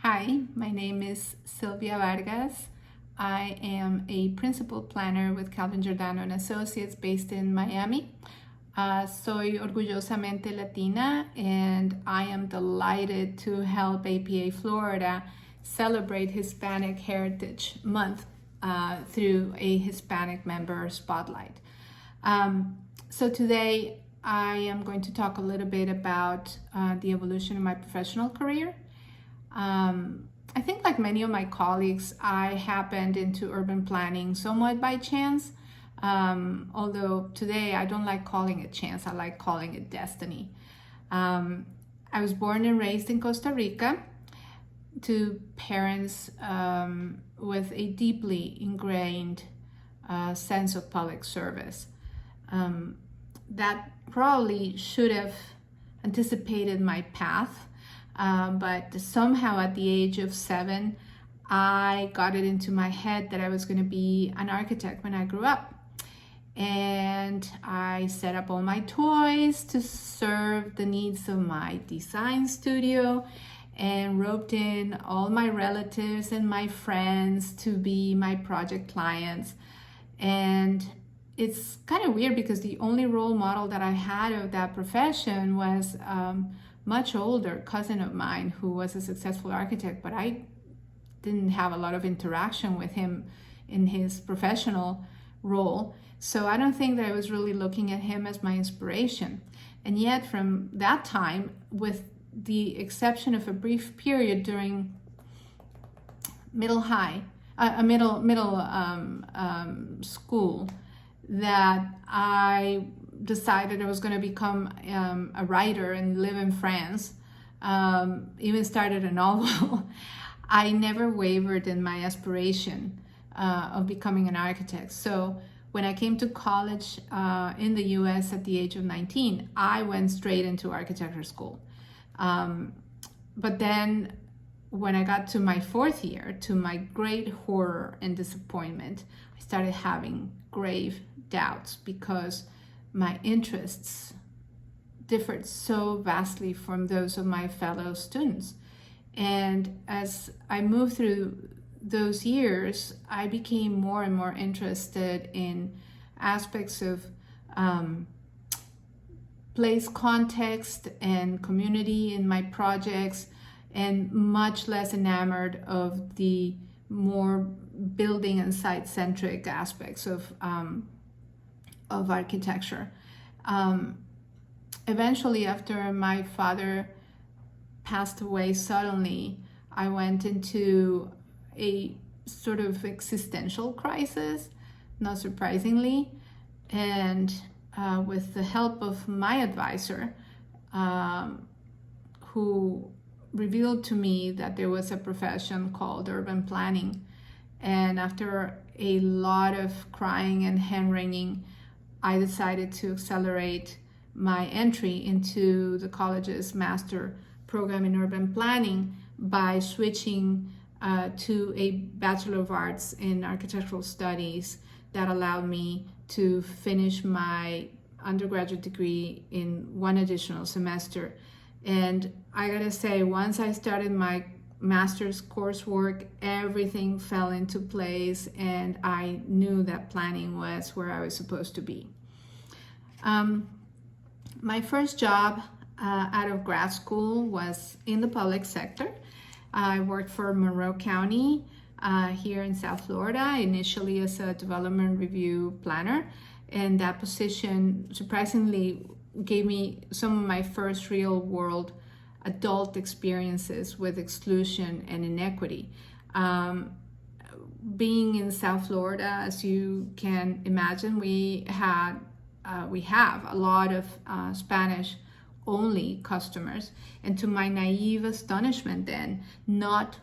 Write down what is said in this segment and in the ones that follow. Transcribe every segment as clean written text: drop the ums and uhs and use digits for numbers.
Hi, my name is Silvia Vargas. I am a principal planner with Calvin Giordano and Associates based in Miami. Soy orgullosamente Latina, and I am delighted to help APA Florida celebrate Hispanic Heritage Month through a Hispanic member spotlight. So today I am going to talk a little bit about the evolution of my professional career. I think, like many of my colleagues, I happened into urban planning somewhat by chance. Although today I don't like calling it chance, I like calling it destiny. I was born and raised in Costa Rica to parents with a deeply ingrained sense of public service. That probably should have anticipated my path. But somehow at the age of 7, I got it into my head that I was going to be an architect when I grew up. And I set up all my toys to serve the needs of my design studio and roped in all my relatives and my friends to be my project clients. And it's kind of weird because the only role model that I had of that profession was much older cousin of mine who was a successful architect, but I didn't have a lot of interaction with him in his professional role. So I don't think that I was really looking at him as my inspiration. And yet from that time, with the exception of a brief period during middle school, that I decided I was going to become a writer and live in France, even started a novel. I never wavered in my aspiration of becoming an architect. So when I came to college in the US at the age of 19, I went straight into architecture school. But then when I got to my 4th year, to my great horror and disappointment, I started having grave doubts because my interests differed so vastly from those of my fellow students. And as I moved through those years, I became more and more interested in aspects of place context and community in my projects, and much less enamored of the more building and site-centric aspects of architecture. Eventually, after my father passed away suddenly, I went into a sort of existential crisis, not surprisingly, and with the help of my advisor, who revealed to me that there was a profession called urban planning. And after a lot of crying and hand-wringing, I decided to accelerate my entry into the college's master program in urban planning by switching to a Bachelor of Arts in Architectural Studies that allowed me to finish my undergraduate degree in one additional semester. And I gotta say, once I started my master's coursework, everything fell into place, and I knew that planning was where I was supposed to be. My first job out of grad school was in the public sector. I worked for Monroe County here in South Florida, initially as a development review planner, and that position surprisingly gave me some of my first real world adult experiences with exclusion and inequity. Being in South Florida, as you can imagine, we have a lot of Spanish only customers, and to my naive astonishment then, not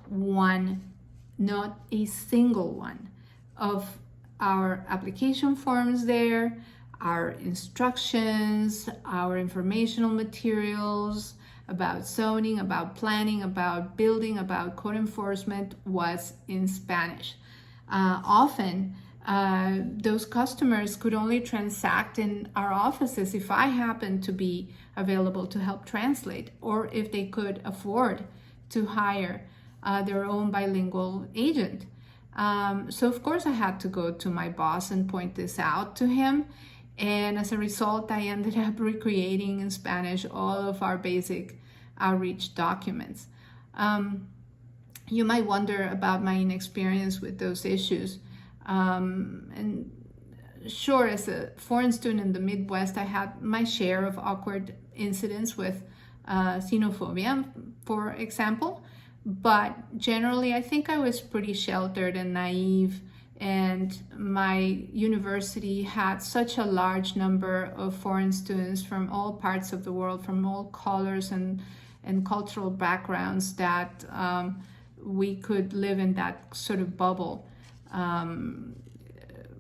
a single one of our application forms there, our instructions, our informational materials about zoning, about planning, about building, about code enforcement was in Spanish. Often, those customers could only transact in our offices if I happened to be available to help translate, or if they could afford to hire their own bilingual agent. So of course I had to go to my boss and point this out to him. And as a result, I ended up recreating in Spanish all of our basic outreach documents. You might wonder about my inexperience with those issues. And sure, as a foreign student in the Midwest, I had my share of awkward incidents with xenophobia, for example. But generally, I think I was pretty sheltered and naive, and my university had such a large number of foreign students from all parts of the world, from all colors and cultural backgrounds, that we could live in that sort of bubble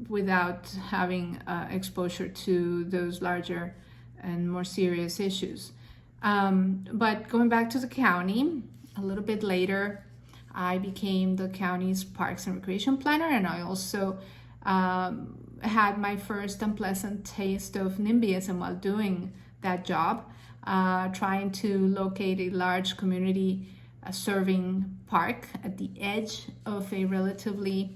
without having exposure to those larger and more serious issues. But going back to the county, a little bit later, I became the county's Parks and Recreation Planner, and I also had my first unpleasant taste of NIMBYism while doing that job, trying to locate a large community serving park at the edge of a relatively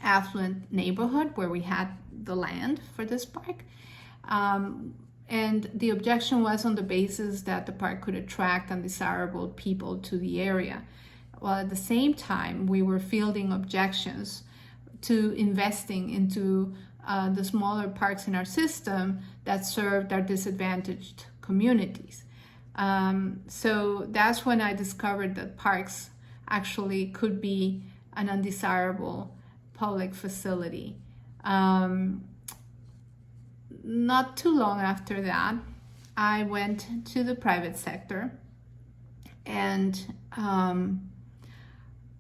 affluent neighborhood where we had the land for this park. And the objection was on the basis that the park could attract undesirable people to the area. While at the same time, we were fielding objections to investing into the smaller parks in our system that served our disadvantaged communities. So that's when I discovered that parks actually could be an undesirable public facility. Not too long after that, I went to the private sector, and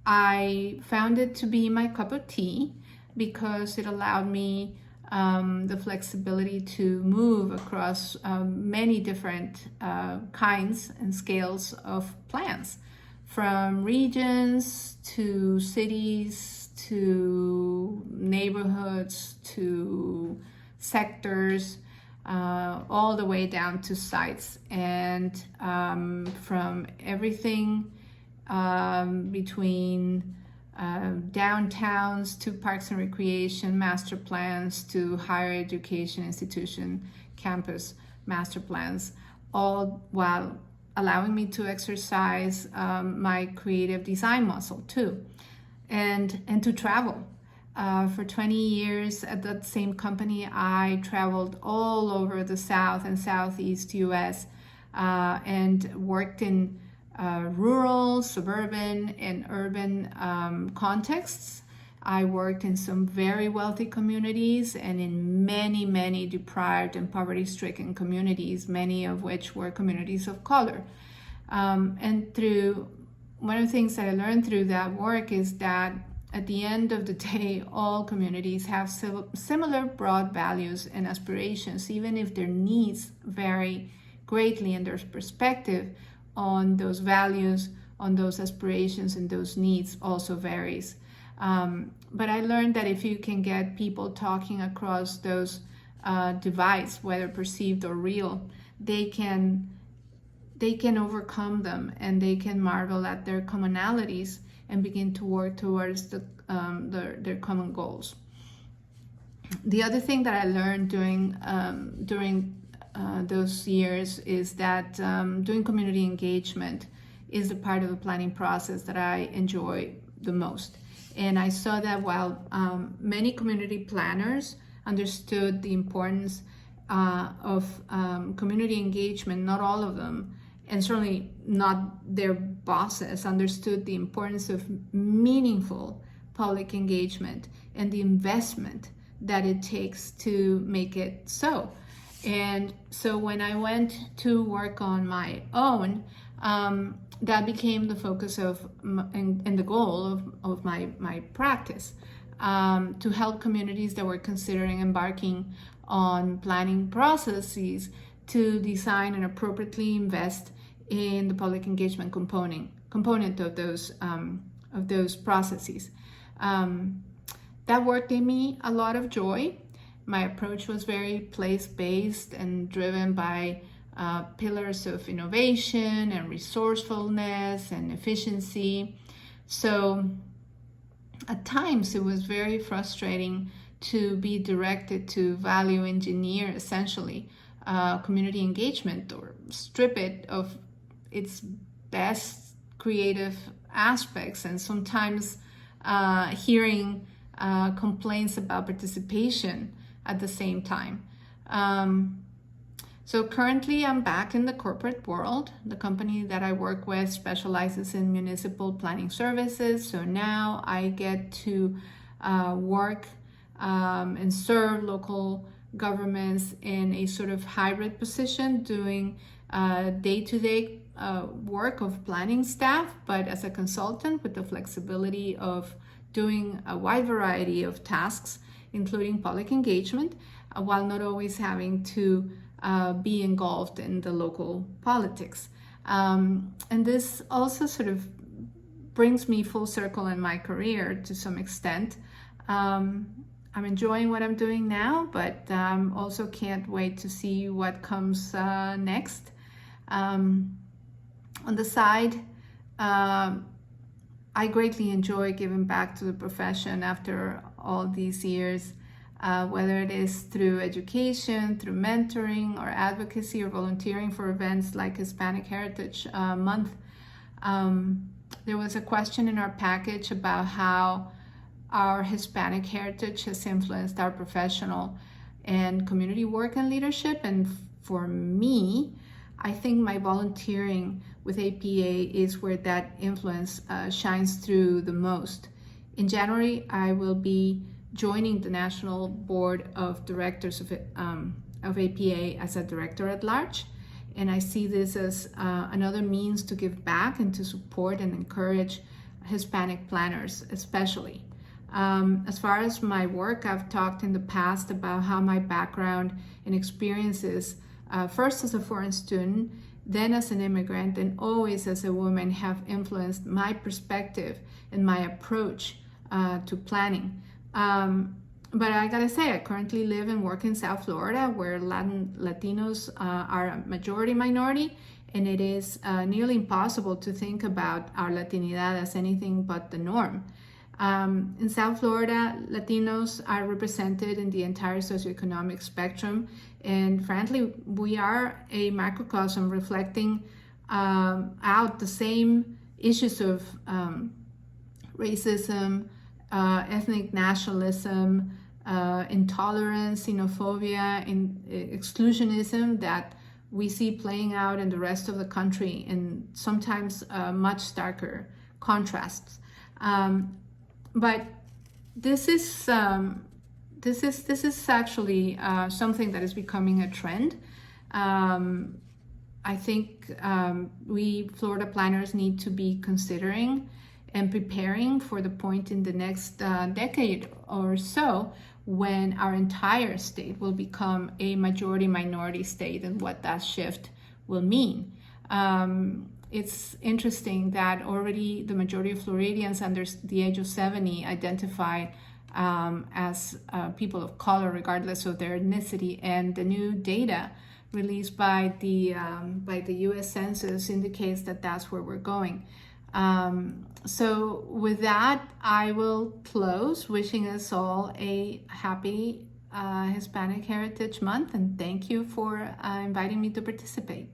I found it to be my cup of tea because it allowed me the flexibility to move across many different kinds and scales of plans, from regions to cities to neighborhoods to sectors, all the way down to sites, and from everything between downtowns to parks and recreation master plans to higher education institution campus master plans, all while allowing me to exercise my creative design muscle too, and to travel. For 20 years at that same company, I traveled all over the South and Southeast US and worked in rural, suburban, and urban contexts. I worked in some very wealthy communities and in many, many deprived and poverty-stricken communities, many of which were communities of color. And through one of the things that I learned through that work is that at the end of the day, all communities have similar broad values and aspirations, even if their needs vary greatly and their perspective on those values, on those aspirations, and those needs also varies. But I learned that if you can get people talking across those divides, whether perceived or real, they can overcome them, and they can marvel at their commonalities and begin to work towards their common goals. The other thing that I learned during those years is that doing community engagement is the part of the planning process that I enjoy the most. And I saw that while many community planners understood the importance of community engagement, not all of them, and certainly not their bosses, understood the importance of meaningful public engagement and the investment that it takes to make it so. And so when I went to work on my own, that became the focus of and the goal of my practice, to help communities that were considering embarking on planning processes to design and appropriately invest in the public engagement component of those processes. That work gave me a lot of joy. My approach was very place-based and driven by pillars of innovation and resourcefulness and efficiency. So at times it was very frustrating to be directed to value engineer essentially community engagement or strip it of its best creative aspects, and sometimes hearing complaints about participation at the same time. So currently I'm back in the corporate world. The company that I work with specializes in municipal planning services. So now I get to work and serve local governments in a sort of hybrid position, doing day-to-day work of planning staff, but as a consultant with the flexibility of doing a wide variety of tasks, including public engagement, while not always having to be engulfed in the local politics. And this also sort of brings me full circle in my career to some extent. I'm enjoying what I'm doing now, but also can't wait to see what comes next. On the side, I greatly enjoy giving back to the profession after all these years, whether it is through education, through mentoring or advocacy, or volunteering for events like Hispanic Heritage Month. There was a question in our package about how our Hispanic heritage has influenced our professional and community work and leadership. And for me, I think my volunteering with APA is where that influence shines through the most. In January, I will be joining the National Board of Directors of APA as a director at large. And I see this as another means to give back and to support and encourage Hispanic planners, especially. As far as my work, I've talked in the past about how my background and experiences, first as a foreign student, then as an immigrant, and always as a woman, have influenced my perspective and my approach to planning. But I gotta say, I currently live and work in South Florida, where Latinos are a majority minority, and it is nearly impossible to think about our Latinidad as anything but the norm. In South Florida, Latinos are represented in the entire socioeconomic spectrum, and frankly, we are a microcosm reflecting out the same issues of racism, ethnic nationalism, intolerance, xenophobia, and exclusionism that we see playing out in the rest of the country in sometimes much starker contrasts. But this is actually something that is becoming a trend. I think we Florida planners need to be considering and preparing for the point in the next decade or so when our entire state will become a majority minority state, and what that shift will mean. It's interesting that already the majority of Floridians under the age of 70 identify as people of color, regardless of their ethnicity, and the new data released by the U.S. Census indicates that that's where we're going. So with that, I will close, wishing us all a happy Hispanic Heritage Month, and thank you for inviting me to participate.